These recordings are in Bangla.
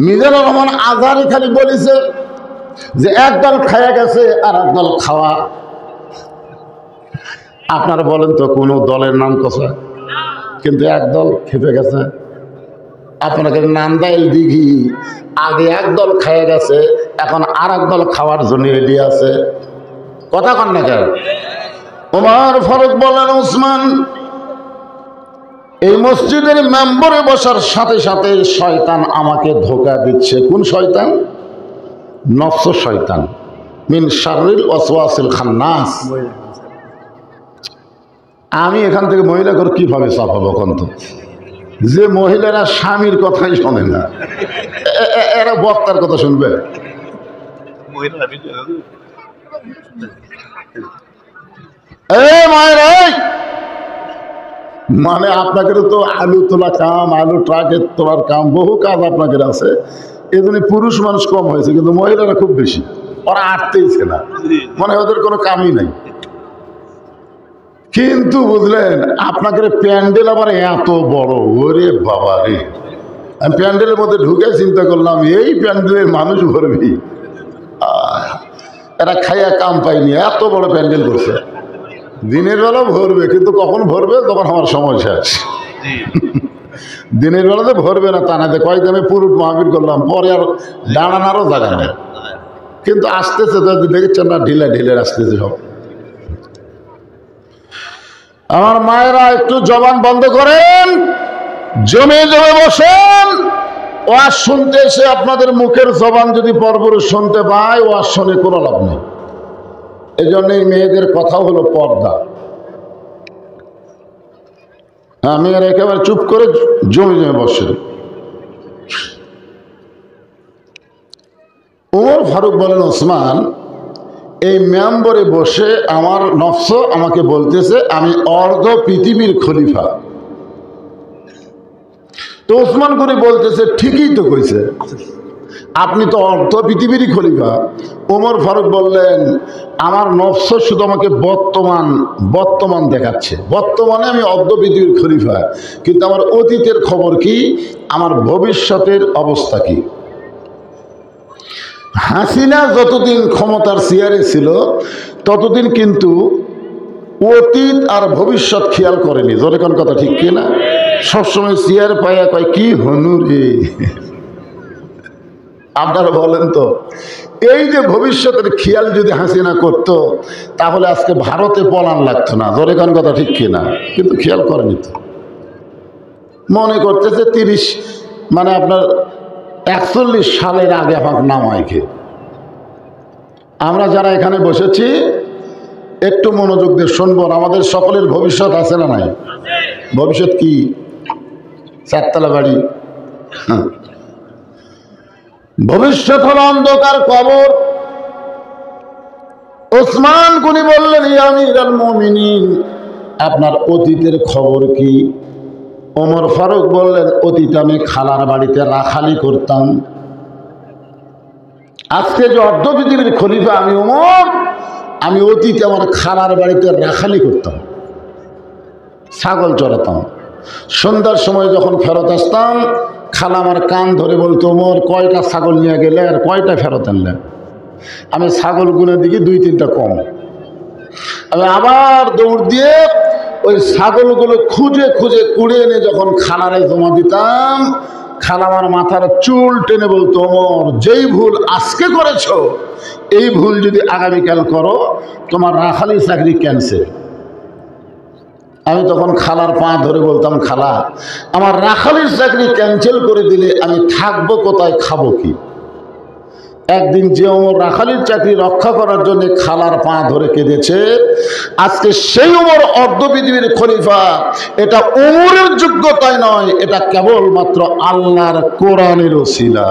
মিজানুর রহমান আজহারি খালি বলেছে যে একদল খায়া গেছে আর একদল খাওয়া। আপনারা বলেন তো কোন দলের নাম কথা, কিন্তু একদল খেপে গেছে। আপনাকে নান্দাইল দিঘি আগে একদল খায়া গেছে, এখন আর একদল খাওয়ার জন্য রেডি আছে। কথা কন না কেন? ওমর ফারুক বলেন, উসমান এই মসজিদের মেম্বরে বসার সাথে সাথে শয়তান আমাকে ধোঁকা দিচ্ছে। কোন শয়তান? নফস শয়তান, মিন শাররিল ওয়াসওয়াসিল খান্নাস। আমি এখান থেকে মহিলা করে কিভাবে চাপাবো কন্ত? যে মহিলারা স্বামীর কথাই শোনে না, এরা বক্তার কথা শুনবে? মানে আপনাদের তো আলু তোলা কাম, আলু ট্রাকে তোলার কাম, বহু কাজ আপনাদের আছে। এই জন্য পুরুষ মানুষ কম হয়েছে, কিন্তু মহিলারা খুব বেশি। ওরা আটতেইছে না, মানে ওদের কোনো কামই নাই। কিন্তু বুঝলেন, আপনাদের প্যান্ডেল আবার এত বড়, ওরে বাবা রে! আমি প্যান্ডেলের মধ্যে ঢুকে চিন্তা করলাম, এই প্যান্ডেলের মানুষ ভরবি। এরা খাইয়া কাম পাইনি, এত বড় প্যান্ডেল করছে। দিনের বেলা ভরবে, কিন্তু কখন ভরবে? তখন আমার সময় শেষ। দিনের বেলাতে ভরবে না তা না, কয়েকদিনে পুরো মাহফিল করলাম, পরে আর দাঁড়ানোরও জায়গা নেই। কিন্তু আসতেছে তো, দেখছেন না, ঢিলে ঢিলে আসতেছে সব। আমার মায়েরা একটু জবান বন্ধ করেন, জমে জমে বসেন। ওয়াজ শুনতে এসে আপনাদের মুখের জবান যদি পরপর শুনতে পায়, ওয়াজ শুনে কোনো লাভ নেই। এই জন্য এই মেয়েদের কথা হলো পর্দা। মেয়েরা একেবারে চুপ করে জমে জমে বসে। ওমর ফারুক বলেন, ওসমান এই মেম্বরে বসে আমার নফস আমাকে বলতেছে আমি অর্ধ পৃথিবীর খলিফা। তো ওসমান করে বলতেছে, ঠিকই তো কইছে, আপনি তো অর্ধ পৃথিবীরই খলিফা। ওমর ফারুক বললেন, আমার নফস শুধু আমাকে বর্তমান দেখাচ্ছে। বর্তমানে আমি অর্ধ পৃথিবীর খলিফা, কিন্তু আমার অতীতের খবর কি, আমার ভবিষ্যতের অবস্থা কি? হাসিনা যতদিন ক্ষমতার চেয়ারে ছিল ততদিন কিন্তু অতীত আর ভবিষ্যৎ খেয়াল করেনি। জোরে কোন কথা ঠিক কিনা? সবসময় চেয়ার পাইয়া কয় কি হনু রে। আপনারা বলেন তো, এই যে ভবিষ্যতের খেয়াল যদি হাসিনা করতো, তাহলে আজকে ভারতে পলান লাগতো না। জোরে কোন কথা ঠিক কিনা? কিন্তু খেয়াল করেনি তো। মনে করতেছে 30 মানে আপনার 41 সালের আগে আমার নাম হয় কি। আমরা যারা এখানে বসেছি একটু মনোযোগ দিয়ে শুনবো। আমাদের সকলের ভবিষ্যৎ আছে না নাই? ভবিষ্যৎ কি? 4 তলা বাড়ি। ভবিষ্যৎ হল অন্ধকার কবর। ওসমান গনি বললেন, ইয়া আমিরুল মুমিনিন, আপনার অতীতের খবর কি? ওমর ফারুক বললেন, অতীতে আমি খালার বাড়িতে রাখালি করতাম। আজকে যে অর্ধ পৃথিবীর খলিফা আমি ওমর, আমি অতীতে আমার খালার বাড়িতে রাখালি করতাম, ছাগল চড়াতাম। সন্ধ্যার সময় যখন ফেরত আসতাম, খালা আমার কান ধরে বলতো, ওমর কয়টা ছাগল নিয়ে গেলে আর কয়টা ফেরত আনলে? আমি ছাগল গুনে দিকে 2-3টা কম। আমি আবার দৌড় দিয়ে ওই ছাগলগুলো খুঁজে খুঁজে কুড়ে এনে যখন খালারে জমা দিতাম, খালা আমার মাথার চুল টেনে বলতো, ওমর যেই ভুল আজকে করেছো, এই ভুল যদি আগামীকাল করো, তোমার রাখালি চাকরি ক্যান্সেল। আমি তখন খালার পা ধরে বলতাম, খালা আমার রাখালির চাকরি ক্যান্সেল করে দিলে আমি থাকবো কোথায়, খাবো কি? একদিন যে ওমর রাখালির চাকরি রক্ষা করার জন্য খালার পা ধরে কেঁদেছে, আজকে সেই ওমর অর্ধ পৃথিবীর খলিফা। এটা ওমরের যোগ্যতায় নয়, এটা কেবলমাত্র আল্লাহর কোরআনের ওসিলা।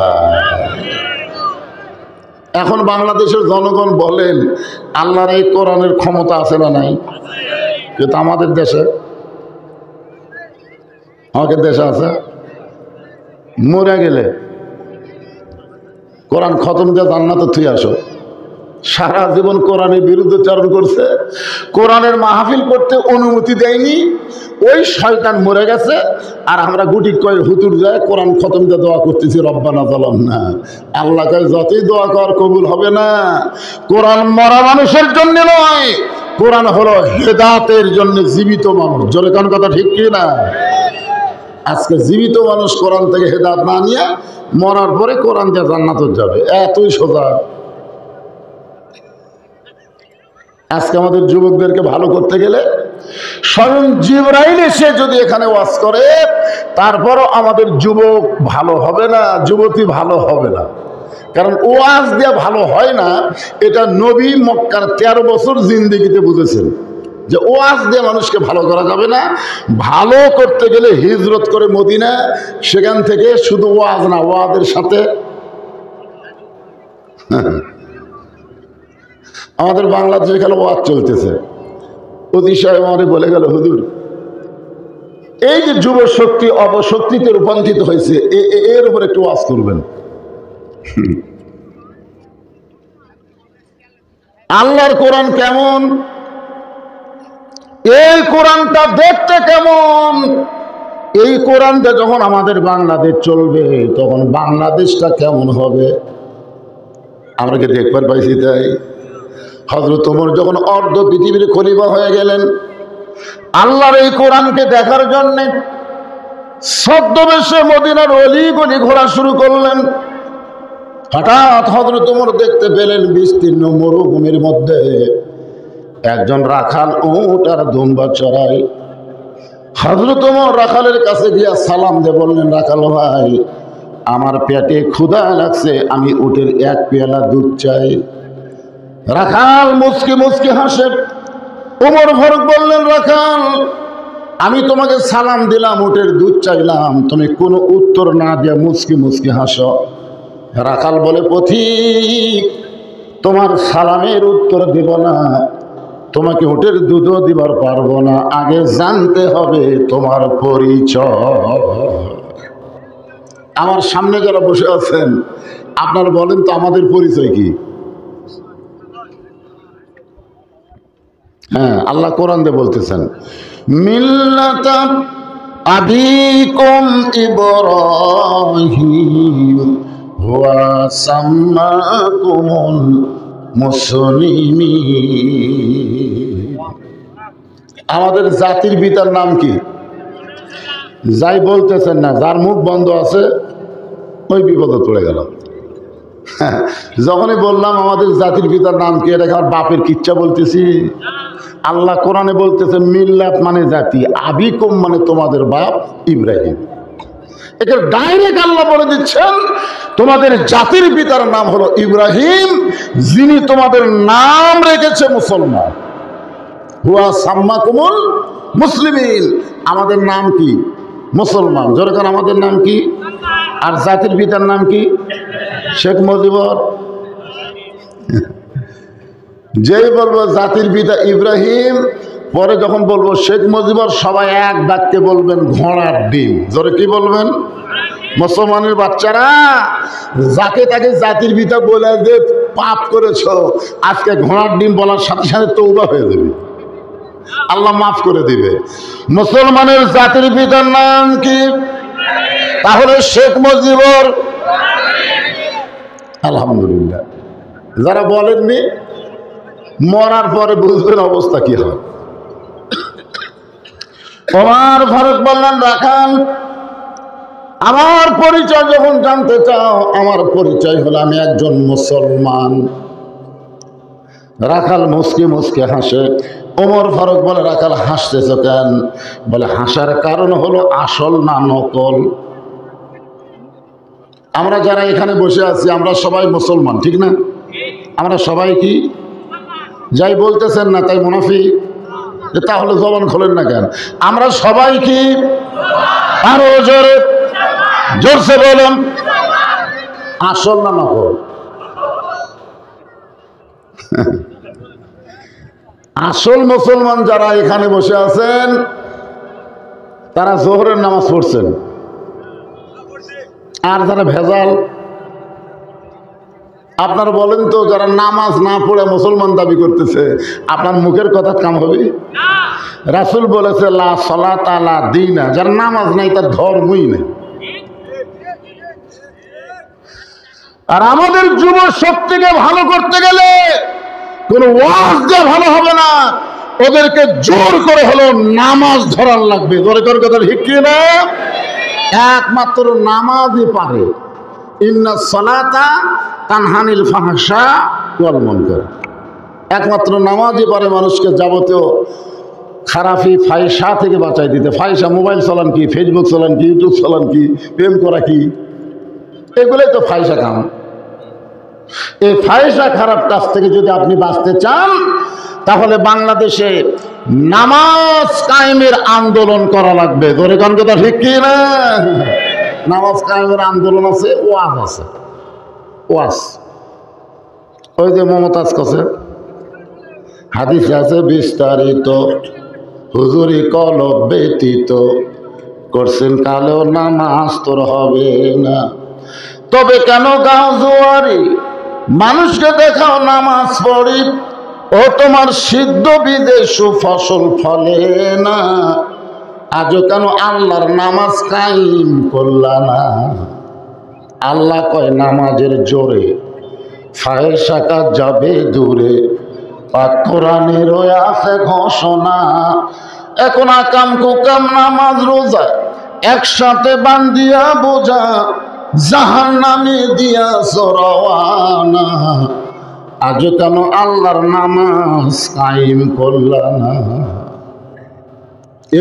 এখন বাংলাদেশের জনগণ বলেন, আল্লাহর এই কোরআনের ক্ষমতা আছে না নাই? কিন্তু আমাদের দেশে আছে। মরে গেলে কোরআন খতম দিয়ে জান্নাতে থুই আসো, সারা জীবন কোরআনের বিরুদ্ধাচরণ করছে, কোরআনের মাহফিল করতে অনুমতি দেয়নি, ওই শয়তান মরে গেছে। আর আমরা গুটি কয় হুতুর যায় কোরআন খতমতে দোয়া করতেছি রব্বানা যালামনা। আল্লাহ কয় যতই দোয়া কর কবুল হবে না। কোরআন মরা মানুষের জন্য নয়, কোরআন হলো হেদায়েতের জন্য জীবিত মানুষ। জোরে কোন কথা ঠিক কি না? আজকে জীবিত মানুষ কোরআন থেকে হেদায়েত না নিয়ে মরার পরে কোরআন দিয়ে জান্নাতে যাবে, এতই সোজা। আজকে আমাদের যুবকদেরকে ভালো করতে গেলে স্বয়ং জিবরাইল এসে যদি এখানে ওয়াজ করে, তারপরও আমাদের যুবক ভালো হবে না, যুবতী ভালো হবে না। কারণ ওয়াজ দিয়ে ভালো হয় না, এটা নবী মক্কার 13 বছর জিন্দেগিতে বুঝেছেন যে ওয়াজ দিয়ে মানুষকে ভালো করা যাবে না। ভালো করতে গেলে হিজরত করে মদিনা, সেখান থেকে শুধু ওয়াজ না, ওয়াজের সাথে আমাদের বাংলাদেশে এখানে ওয়াজ চলতেছে। অতি সাহেব আমারে বলে গেল, হুজুর এই যে যুব শক্তি অপশক্তিতে রূপান্তরিত হয়েছে, এর উপর একটু ওয়াজ করবেন। আল্লাহর কোরআন কেমন, এই কোরআনটা দেখতে কেমন, এই কোরআনটা যখন আমাদের বাংলাদেশ চলবে তখন বাংলাদেশটা কেমন হবে আমরা কি দেখবার পাইছি? তাই হযরত ওমর যখন অর্ধ পৃথিবীর খলিফা হয়ে গেলেন, আল্লাহর এই কোরআনকে দেখার জন্যে ছদ্মবেশে মদিনার অলি গলি ঘোরা শুরু করলেন। হঠাৎ হযরত ওমর দেখতে পেলেন বিস্তীর্ণ মরুভূমির মধ্যে একজন রাখাল উট আর দুম্বা চড়ায়। হযরত ওমর রাখালের কাছে গিয়া সালাম দিয়ে বললেন, রাখাল ভাই, আমার পেটে ক্ষুধা লাগছে, আমি উটের 1 পেয়ালা দুধ চাই। রাখাল মুচকি মুচকি হাসে। ওমর ফারুক বললেন, রাখাল, আমি তোমাকে সালাম দিলাম, উটের দুধ চাইলাম, তুমি কোনো উত্তর না দিয়ে মুচকি মুচকি হাসো। রাখাল বলে, পথিক, তোমার সালামের উত্তর দিব না, তোমাকে উটের দুধও দিবার পারবো না, আগে জানতে হবে তোমার পরিচয়। আমার সামনে যারা বসে আছেন আপনারা বলেন তো আমাদের পরিচয় কি? হ্যাঁ, আল্লাহ কোরআন দিয়ে বলতেছেন, মিল্লাতা আবিকুম ইব্রাহিম ওয়া সাম্মাকুমুল মুসলিমিন। আমাদের জাতির পিতার নাম কি? যাই বলতেছেন না, যার মুখ বন্ধ আছে ওই বিপদে পড়ে গেল। যখনই বললাম আমাদের জাতির পিতার নাম কি, এটা আমার বাপের কিচ্ছা বলতেছি। আল্লাহ কোরআনে বলতেছে মিল্লাত মানে জাতি, আবিকুম মানে তোমাদের বাপ ইব্রাহিম। এটা ডাইরেক্ট আল্লাহ বলে দিচ্ছেন তোমাদের জাতির পিতার নাম হলো ইব্রাহিম, যিনি তোমাদের নাম রেখেছে মুসলমান। হুয়া সাম্মাকুমুল মুসলিমিন, আমাদের নাম কি? মুসলমান। যেরকম আমাদের নাম কি? আর জাতির পিতার নাম কি? শেখ মুজিবুর। যেই বলবো জাতির পিতা ইব্রাহিম, পরে যখন বলবো শেখ মুজিবুর, সবাই এক বাক্যে বলবেন ঘোড়ার ডিম। জোরে কি বলবেন? মুসলমানের বাচ্চারা, যাকে তাকে জাতির পিতা বলে যে পাপ করেছ, আজকে ঘোড়ার ডিম বলার সাথে সাথে তওবা হয়ে যাবে, আল্লাহ মাফ করে দিবে। মুসলমানের জাতির পিতার নাম কি? তাহলে শেখ মুজিবুর। আলহামদুলিল্লাহ। যারা বলেননি, মরার পরে বুঝবেন অবস্থা কি হয়। ওমর ফারুক বললেন, রাখাল, আমার পরিচয় যখন জানতে চাও, আমার পরিচয় হলো আমি একজন মুসলমান। রাখাল মুসকে মুসকে হাসে। ওমর ফারুক বলে, রাখাল হাসতেছ কেন? বলে, হাসার কারণ হলো আসল না নকল। আমরা যারা এখানে বসে আছি আমরা সবাই মুসলমান, ঠিক না? আমরা সবাই কি? যাই বলতেছেন না তাই মুনাফিক? তাহলে জবান খোলেন না কেন? আমরা সবাই কি? আরো জোরে জোরসে বলুন, আসল না নকল? আসল মুসলমান যারা এখানে বসে আছেন তারা জোহরের নামাজ পড়ছেন, আর যারা ভেজাল আপনার বলেন তো, যারা নামাজ না পড়ে মুসলমান দাবি করতেছে, আপনার মুখের কথা কাম হবে? রাসূল বলেছে লা সালাতা লা দীনা, যার নামাজ নাই তার ধর্মই নেই। আর আমাদের যুব শক্তিকে ভালো করতে গেলে কোন ওয়াজ দিয়ে ভালো হবে না, ওদেরকে জোর করে হলো নামাজ ধরার লাগবে। জোরে করে কথা ঠিক কি না? একমাত্র নামাজই পারে। ইন্না সালাতা তানহানিল ফাহশা ওয়াল মুনকার, একমাত্র নামাজই পারে মানুষকে যাবতীয় খারাপি ফাহিশা থেকে বাঁচাই দিতে। ফাহিশা মোবাইল চালান কি, ফেসবুক চালান কি, ইউটিউব চালান কি, প্রেম করা কি, এগুলোই তো ফাহিশা কাম। এই ফাহিশা খারাপ কাজ থেকে যদি আপনি বাঁচতে চান, তাহলে বাংলাদেশে নামাজ কায়েমের আন্দোলন করা লাগবে। ধরে কোন কথা ঠিক কি না? নামাজ কায়েমের আন্দোলন আছে, ওয়াজ আছে। ওয়াজ ওই যে মমতাজ কাছে হাদিসে আছে বিস্তারিত, হুজুরি কলব ব্যতীত করছেন কালেও নামাজ তোর হবে না। তবে কেন গাও জোয়ারি, মানুষকে দেখাও নামাজ পড়ি, ও তোমার সিদ্ধ বিদেশ ফসল ফলে না। আজও কেন আল্লাহর নামাজ কায়েম করলা না? আল্লাহ কয় নামাজের জোরে ফাহিশা কাজ যাবে দূরে, পাক কোরআনের আছে ঘোষণা। এখন আকাম কুকাম নামাজ রোজা একসাথে বান্ধিয়া বোঝা, জাহান্নামে দিয়া সরাওয়ানা। আজও কেন আল্লাহর নামাজ কায়েম করলা না?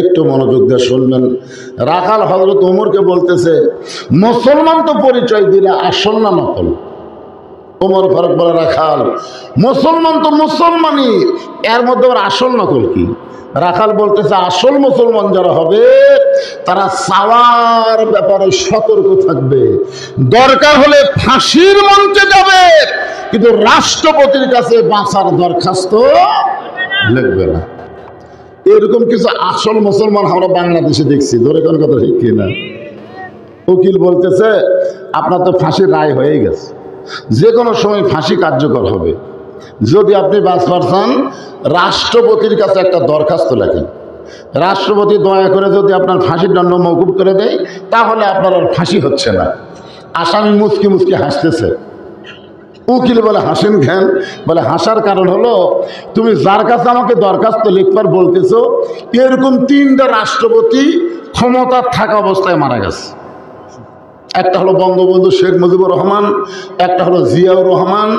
একটু মনোযোগ দিয়ে শুনবেন। রাখাল হযরত ওমরকে বলতেছে, মুসলমান তো পরিচয় দিলে আসল না নকল? ওমর ফারুক বলে, রাখাল মুসলমান তো মুসলমানই, এর মধ্যে আবার আসল নকল কি? রাখাল বলতেছে, আসল মুসলমান যারা হবে তারা চাওয়ার ব্যাপারে সতর্ক থাকবে, দরকার হলে ফাঁসির মঞ্চে যাবে, কিন্তু রাষ্ট্রপতির কাছে বাঁচার দরখাস্ত লিখবে না। এরকম কিছু আসল মুসলমান আমরা বাংলাদেশে দেখছি। ধরে কোন কথা ঠিক কিনা? উকিল বলতেছে, আপনার তো ফাঁসির রায় হয়ে গেছে, যে কোনো সময় ফাঁসি কার্যকর হবে, যদি আপনি বাঁচবার চান রাষ্ট্রপতির কাছে একটা দরখাস্ত লেখেন, রাষ্ট্রপতি দয়া করে যদি আপনার ফাঁসির দণ্ড মওকুফ করে দেয়, তাহলে আপনার আর ফাঁসি হচ্ছে না। আসামি মুচকি মুচকি হাসতেছে। উকিল বলে, হাসেন কেন? বলে, হাসার কারণ হলো তুমি যার কাছে আমাকে দরখাস্ত লিখবার বলতেছো, এরকম 3টা রাষ্ট্রপতি ক্ষমতা থাকা অবস্থায় মারা গেছে। একটা হলো বঙ্গবন্ধু শেখ মুজিবুর রহমান, একটা হলো জিয়াউর রহমান,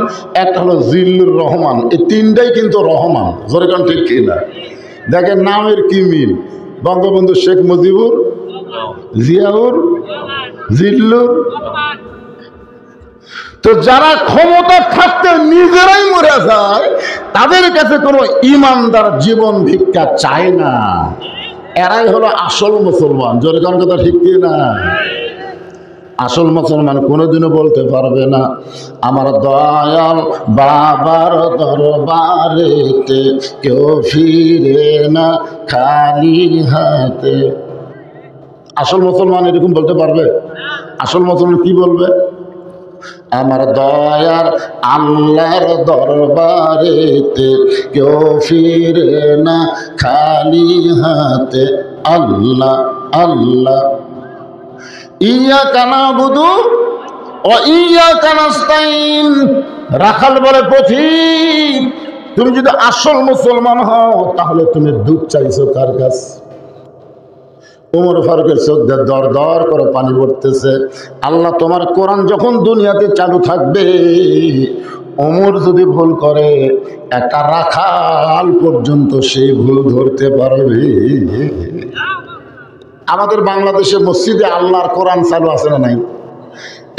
একটা হলো জিল্লুর রহমান। এই 3টাই কিন্তু রহমান। জোরে কোন ঠিক কিনা? দেখেন নামের কি মিল, বঙ্গবন্ধু শেখ মুজিবুর, জিয়াউর, জিল্লুর। তো যারা ক্ষমতা থাকতে নিজেরাই মরে যায়, তাদের কাছে কোনো ইমানদার জীবন ভিক্ষা চায় না। এরাই হলো আসল মুসলমান। জোরে কোন কথা ঠিক কিনা? আসল মুসলমান কোনোদিনও বলতে পারবে না আমার দয়াল বাবার দরবারেতে কেউ ফিরে না খালি হাতে। আসল মুসলমান এরকম বলতে পারবে? আসল মুসলমান কি বলবে? আমার দয়ার আল্লাহর দরবারেতে কেউ ফিরে না খালি হাতে। আল্লাহ আল্লাহ ইয়াকা নাবুদু ওয়া ইয়াকা নাস্তাইন। রাখাল বলে, পথিক তুমি যদি আসল মুসলমান হও তাহলে তুমি দুধ চাইছো কার কাছে? ওমর ফারুকের চোখ দিয়ে দর দর করে পানি পড়তেছে। আল্লাহ তোমার কোরআন যখন দুনিয়াতে চালু থাকবে, ওমর যদি ভুল করে একটা রাখাল পর্যন্ত সেই ভুল ধরতে পারবে। আমাদের বাংলাদেশে মসজিদে আল্লাহর কোরআন চালু আছে না নাই?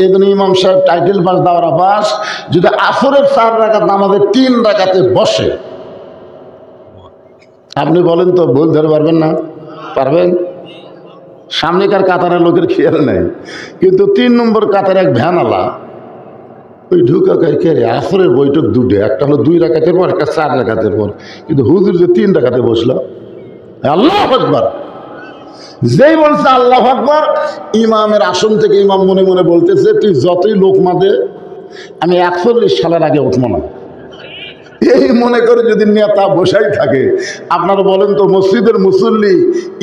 এই জন্য ইমাম সাহেব টাইটেল পাস দাওরা পাস যদি আসরের 4 রাকাত নামাজে 3 রাকাতে বসে, আপনি বলেন তো ভুল ধরে পারবেন না? পারবেন? সামনেকার কাতারের লোকের খেয়াল নেই, কিন্তু 3 নম্বর কাতার এক ভ্যানালা ওই ঢুকা কে আসরের বৈঠক দুটো, একটা হলো 2 রাকাতের পর, একটা 4 রাকাতের পর, কিন্তু হুজুর যে 3 রাকাতে বসলো। আল্লাহু আকবার। যেই বলছে আল্লাহু আকবার, ইমামের আসন থেকে ইমাম মনে মনে বলতেছে, তুই যতই লোকমা দে আমি 41 সালের আগে উঠবো না। এই মনে করে যদি নেতা বসাই থাকে, আপনারা বলেন তো মসজিদের মুসল্লি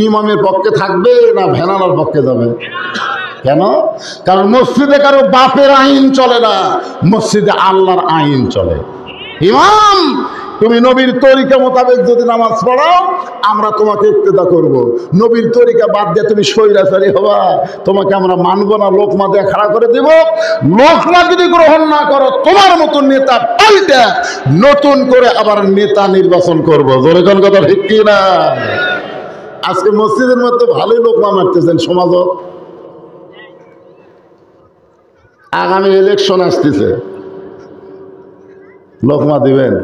ইমামের পক্ষে থাকবে না ভ্যানালার পক্ষে যাবে? কেন? কারণ মসজিদে কারো বাপের আইন চলে না, মসজিদে আল্লাহর আইন চলে। ইমাম, তুমি নবীর তরিকা মোতাবেক যদি নামাজ পড়াও, আমরা তোমাকে ইক্তেদা করব। নবীর তরিকা বাদ দিয়ে তুমি স্বৈরাচারী হবা, তোমাকে আমরা মানব না, লোকমা দিয়ে খাড়া করে দেব। লোকমা যদি গ্রহণ না করো, তোমার মতো নেতা পাল্টে নতুন করে আবার নেতা নির্বাচন করব। জোরে কোন কথা ঠিক কি না? আজকে মসজিদের মধ্যে ভালোই লোকমা মারতেছেন সমাজ। আগামী ইলেকশন আসতেছে, লোকমা দিবেন।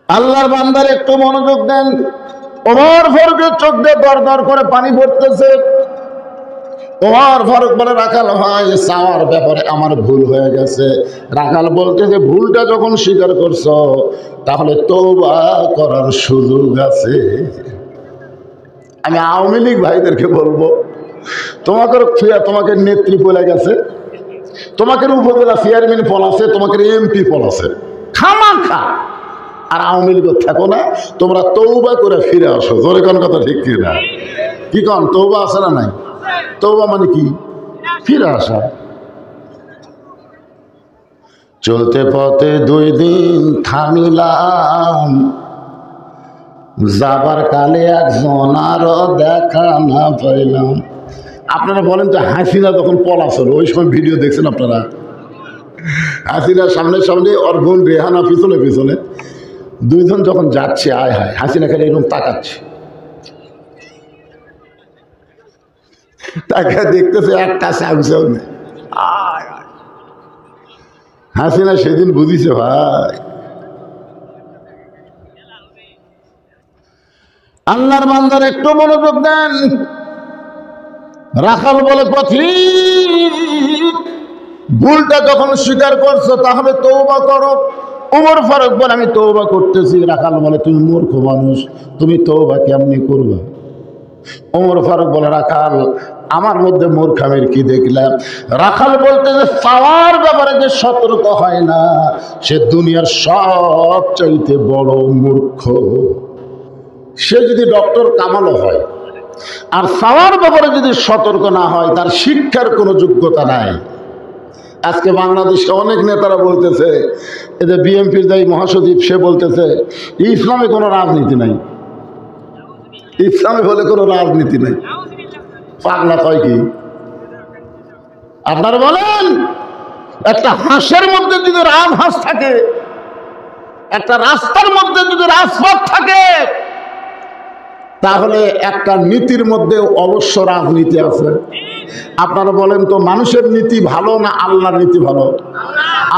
আল্লাহর বান্দার একটু মনোযোগ দেন। ওমর ফারুকের চোখ দিয়ে দর দর করে পানি পড়তেছে। ওমর ফারুক বলে, রাখাল ভাই, চাওয়ার ব্যাপারে আমার ভুল হয়ে গেছে। রাখাল বলতেছে, ভুলটা যখন স্বীকার করছো তাহলে তওবা করার সুযোগ আছে। আমি আওয়ামী লীগ ভাইদেরকে বলবো, তোমাকে নেত্রী বলে গেছে, তোমাকে উপজেলা চেয়ারম্যান পল আছে, তোমাকে এমপি পল আছে, খামাখা আর আওয়ামী লীগ থাকো না। তোমরা তওবা করে ফিরে আসো। জোরে কোন কথা ঠিক কি না? কি কন, তওবা আছে না নাই? তওবা মানে কি? ফিরে আসা। চলতে পথে 2 দিন থামিলাম, যাবার কালে একজন আরো দেখা না পাইলাম। আপনারা বলেন তো, হাসিনা যখন পলাছিল ওই সময় ভিডিও দেখছেন আপনারা? হাসিনার সামনে সামনে ওর বোন রেহানা পিছনে পিছনে, 2 জন যখন যাচ্ছে, আয় হায়, হাসিনা খালি এরকম তাকাচ্ছে, তাকে দেখতেছে, একটা সামসেও নেই। হাসিনা সেদিন বুঝিছে ভাই। আল্লাহর বান্দার একটু মনোযোগ দেন। রাখাল বলে, পথিক, ভুলটা যখন স্বীকার করছো তাহলে তওবা করো। ওমর ফারুক বলে, আমি তওবা করতেছি। রাখাল বলে, তুমি মূর্খ মানুষ, তুমি তওবা কেমনি করবা? ওমর ফারুক বলে, রাখাল, আমার মধ্যে মূর্খামির কি দেখলাম? রাখাল বলতে যে চাওয়ার ব্যাপারে যে সতর্ক হয় না, সে দুনিয়ার সবচাইতে বড় মূর্খ। সে যদি ডক্টর কামালও হয় আর চাওয়ার ব্যাপারে যদি সতর্ক না হয়, তার শিক্ষার কোনো যোগ্যতা নাই। আজকে বাংলাদেশে অনেক নেতারা বলতেছে, এদের বিএনপির যাই মহাসচিব, সে বলতেছে ইসলামে কোনো রাজনীতি নাই, ইসলামে বলে কোনো রাজনীতি নাই। পাগলা কয় কি? আপনারা বলেন, একটা হাঁসের মধ্যে যদি রাজহাঁস থাকে, একটা রাস্তার মধ্যে যদি রাজপথ থাকে, তাহলে একটা নীতির মধ্যে অবশ্য রাজনীতি আছে। আপনারা বলেন তো, মানুষের নীতি ভালো না আল্লাহর নীতি ভালো?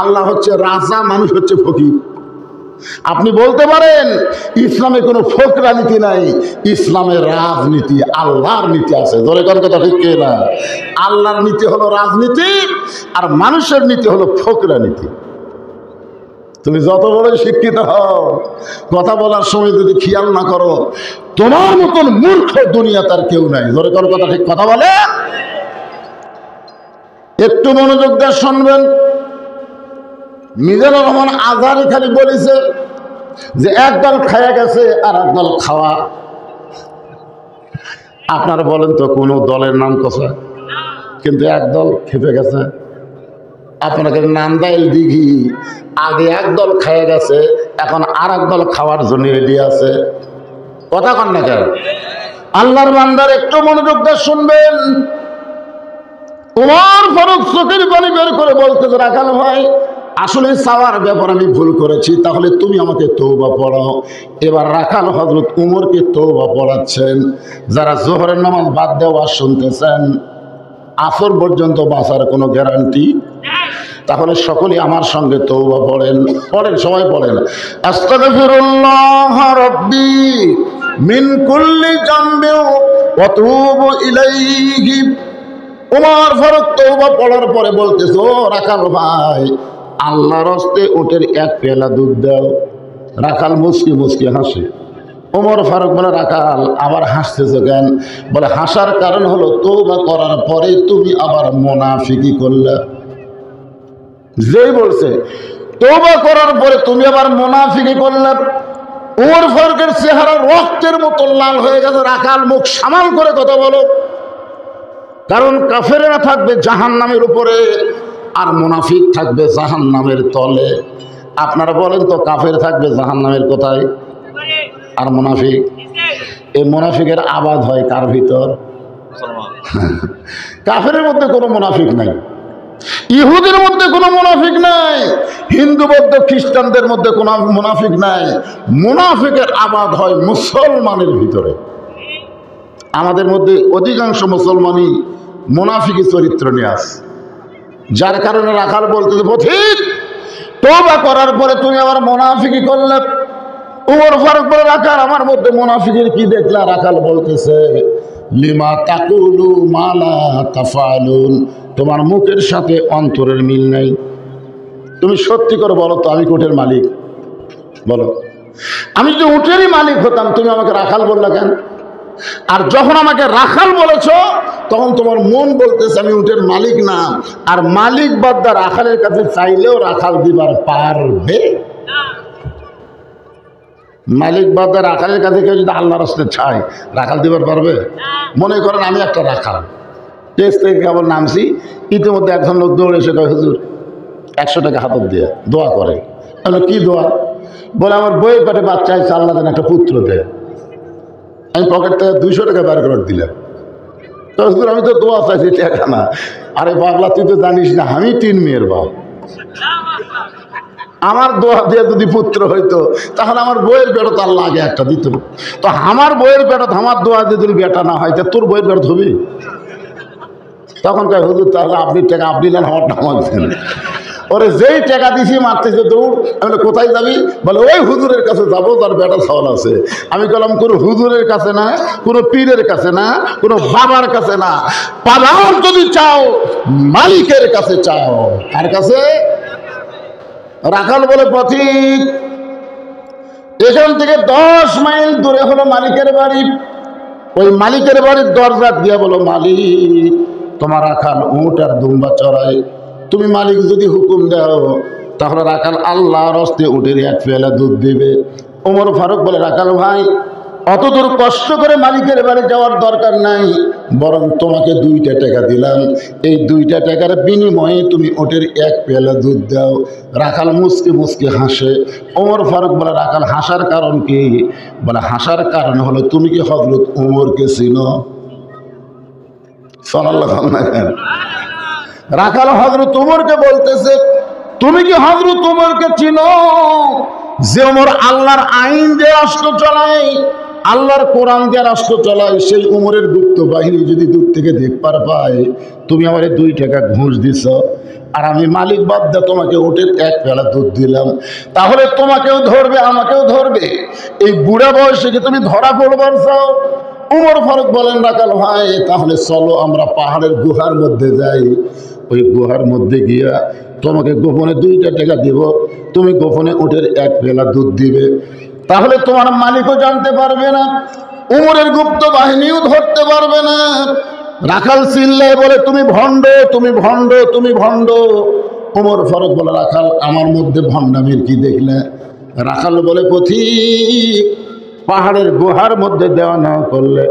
আল্লাহ হচ্ছে রাজা, মানুষ হচ্ছে ফকির। আপনি বলতে পারেন ইসলামে কোনো ফকরা নীতি নাই, ইসলামের রাজনীতি, আল্লাহর নীতি আছে। ধরে কোন কথা ঠিক না? আল্লাহর নীতি হলো রাজনীতি, আর মানুষের নীতি হলো ফকরা নীতি। তুমি যত বড় শিক্ষিত হও, কথা বলার সময় যদি খেয়াল না করো, তোমার মতন মূর্খ দুনিয়া তার কেউ নাই। ধরে কোন কথা ঠিক কথা বলে? একটু মনোযোগ দিয়ে শুনবেন। মিজানুর রহমান আজহারি খালি বলেছে যে একদল খায়া গেছে আর একদল খাওয়া। আপনারা বলেন তো, কোন দলের নাম কথা, কিন্তু একদল খেপে গেছে। আপনাকে নান্দাইল দিঘি, আগে একদল খায়া গেছে, এখন আর একদল খাওয়ার জন্য রেডি আছে। কথা কন না কেন? আল্লাহর বান্দার একটু মনোযোগ দিয়ে শুনবেন। ওমর ফারুক চোখের পানি বের করে বলতেছে, রাখাল ভাই, আসলে চাওয়ার ব্যাপার আমি ভুল করেছি, তাহলে তুমি আমাকে তওবা পড়াও। এবার রাখাল হযরত উমরকে তওবা পড়াচ্ছেন। যারা জোহরের নামাজ বাদ দেওয়া শুনতেছেন, আসর পর্যন্ত বাঁচার কোনো গ্যারান্টি, তাহলে সকলে আমার সঙ্গে তওবা পড়েন। পড়েন, সবাই পড়েন। আস্তাগফিরুল্লাহ রাব্বি মিন কুল্লি যামবি ওয়া তুবু ইলাইহি। ওমর ফারুক তওবা পড়ার পরে বলতেছে, ও রাখাল ভাই, আল্লাহর হস্তে ওটের 1 পেয়ালা দুধ দাও। রাখাল মুচকি মুচকি হাসে। ওমর ফারুক বলে রাখাল আবার হাসতেছো কেন? বলে হাসার কারণ হলো তওবা করার পরে তুমি আবার মুনাফিকি করলে। যেই বলছে তওবা করার পরে তুমি আবার মুনাফিকি করলে, ওমর ফারুকের চেহারা রক্তের মতো লাল হয়ে গেছে। রাখাল মুখ সামাল করে কথা বলো, কারণ কাফেররা থাকবে জাহান্নামের উপরে আর মুনাফিক থাকবে জাহান্নামের তলে। আপনারা বলেন তো কাফের থাকবে জাহান্নামের কোথায় আর মুনাফিক? এই মুনাফিকের আবাদ হয় কার ভিতর? কাফেরের মধ্যে কোনো মুনাফিক নাই, ইহুদের মধ্যে কোনো মুনাফিক নাই, হিন্দু বৌদ্ধ খ্রিস্টানদের মধ্যে কোনো মুনাফিক নাই। মুনাফিকের আবাদ হয় মুসলমানের ভিতরে। আমাদের মধ্যে অধিকাংশ মুসলমানই মুনাফিকি চরিত্র নিয়ে আসে, যার কারণে রাখাল বলতে পথিক তওবা করার পরে তুমি আবার মুনাফিকি করলে। ওমর ফারুক বলে রাখাল আমার মধ্যে মুনাফিকের কি দেখলা? রাখাল বলতেছে লিমা তাকুলু মা লা তাফআলুন, তোমার মুখের সাথে অন্তরের মিল নাই। তুমি সত্যি করে বলো তো আমি কোটের মালিক? বলো, আমি যদি উটেরই মালিক হতাম তুমি আমাকে রাখাল বললা কেন? আর যখন আমাকে রাখাল বলেছ তখন তোমার মন বলতেছে আমি উটের মালিক না, আর মালিক বাদ্দা রাখালের কাছে চাইলেও রাখাল দিবার পারবে? মালিক বাদ্দা রাখালের কাছে কেউ যদি আল্লাহর রাস্তায় চায় রাখাল দিবার পারবে? মনে করেন আমি একটা রাখাল, টেস্ট থেকে কেবল নামছি, ইতিমধ্যে একজন লোক দৌড়ে এসে কয় হুজুর 100 টাকা হাতত দিয়ে দোয়া করে। কি দোয়া? বলে আমার বইয়ের পেটে বাচ্চা আছে, আল্লাহ যেন একটা পুত্র দেয়। আমি পকেট থেকে 200 টাকা বের করে দিলাম। তো হুজুর আমি তো দোয়া চাইছি টাকা না। আরে পাগলা তুই তো জানিস না আমি 3 মেয়ের বাপ, আমার দোয়া দিয়ে যদি পুত্র হইতো তাহলে আমার বইয়ের পেটে তো আল্লাহ আগে একটা দিত। তো আমার বইয়ের পেটে আমার দোয়া দিয়ে যদি বেটা না হয় তা তোর বইয়ের পেটে হবি? তখন কয় হুজুর তাহলে আপনি টাকা আপনি নেন, আমার নামাজ দেন। ওরে যেই টাকা দিছি মারতেছে দৌড়। আমি কোথায় যাবি? বলে ওই হুজুরের কাছে যাবো, তার বেটা ছাওয়াল আছে। আমি বললাম কোনো হুজুরের কাছে না, কোনো পীরের কাছে না, কোনো বাবার কাছে না, পালাও যদি চাও মালিকের কাছে চাও। কার কাছে? রাখাল বলে পথিক এখান থেকে 10 মাইল দূরে হলো মালিকের বাড়ি। ওই মালিকের বাড়ির দরজা দিয়ে বলো মালিক তোমার রাখাল উট আর দুম্বা চড়ায়, তুমি মালিক যদি হুকুম দাও তাহলে রাখাল আল্লাহর হস্তে উটের 1 পেয়ালা দুধ দিবে। ওমর ফারুক বলে রাখাল ভাই অত দূর কষ্ট করে মালিকের বাড়ি যাওয়ার দরকার নাই, বরং তোমাকে 2টা টাকা দিলাম, এই 2টা টাকার বিনিময়ে তুমি ওটের 1 পেয়ালা দুধ দাও। রাখাল মুসকে মুসকে হাসে। ওমর ফারুক বলে রাখাল হাসার কারণ কি? বলে হাসার কারণ হলো তুমি কি হযরত ওমরকে চিনো? সাল্লাল্লাহু আলাইহি ওয়াসাল্লাম। রাখাল হযরত ওমরকে বলতেছে তুমি কি হযরত ওমরকে চিনো? যে ওমর আল্লাহর আইন দিয়ে রাষ্ট্র চালায়, আল্লাহর কোরআন দিয়ে রাষ্ট্র চালায়, সেই উমরের গুপ্ত বাহিনী যদি দূর থেকে দেখবার পায় তুমি আমার 2 টাকা ঘুষ দিছ, আর আমি মালিক বাদ্দা তোমাকে ওটের 1 পেয়ালা দুধ দিলাম, তাহলে তোমাকেও ধরবে আমাকেও ধরবে। এই বুড়া বয়সে কি তুমি ধরা পড়বার চাও? উমর ফারুক বলেন রাখাল ভাই তাহলে চলো আমরা পাহাড়ের গুহার মধ্যে যাই, ওই গুহার মধ্যে গিয়া তোমাকে গোপনে 2টা টাকা দিব, তুমি গোপনে উটের 1 পেয়ালা দুধ দিবে, তাহলে তোমার মালিকও জানতে পারবে না, উমরের গুপ্ত বাহিনীও ধরতে পারবে না। রাখাল চিল্লায় বলে তুমি ভণ্ড, তুমি ভণ্ড, তুমি ভণ্ড। উমর ফারুক বলে রাখাল আমার মধ্যে ভণ্ডামির কি দেখলে? রাখাল বলে পথিক পাহাড়ের গুহার মধ্যে দেওয়া না করলে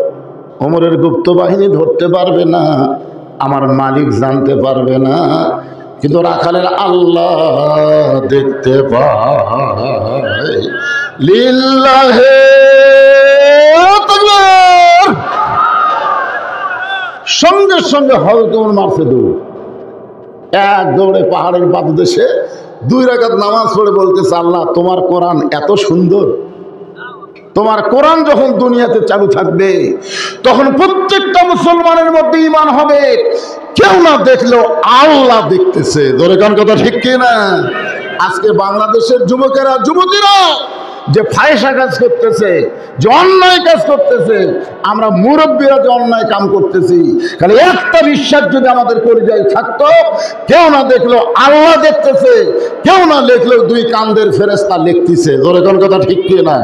উমরের গুপ্ত বাহিনী ধরতে পারবে না, আমার মালিক জানতে পারবে না, কিন্তু রাখালের আল্লাহ দেখতে পায়। লিল্লাহে তাকবীর। সঙ্গে সঙ্গে হযরত ওমর মারছে দৌড়, 1 দৌড়ে পাহাড়ের পাদদেশে 2 রাকাত নামাজ পড়ে বলতেছে আল্লাহ তোমার কোরআন এত সুন্দর, তোমার কোরআন যখন দুনিয়াতে চালু থাকবে তখন প্রত্যেকটা মুসলমানের মধ্যে ঈমান হবে, কেউ না দেখলেও আল্লাহ দেখতেছে। ধরে কোন কথা ঠিক কি না? আজকে বাংলাদেশের যুবকেরা যুবতীরা যে ফায়সা কাজ করতেছে, যে অন্যায় কাজ করতেছে, আমরা মুরব্বীরা যে অন্যায় কাম করতেছি, খালি একটা বিশ্বাস যদি আমাদের পরিচয় থাকতো, কেউ না দেখলেও আল্লাহ দেখতেছে, কেউ না দেখলেও 2 কান্দের ফেরেশতা লিখতেছে। ধরে কোন কথা ঠিক কি না?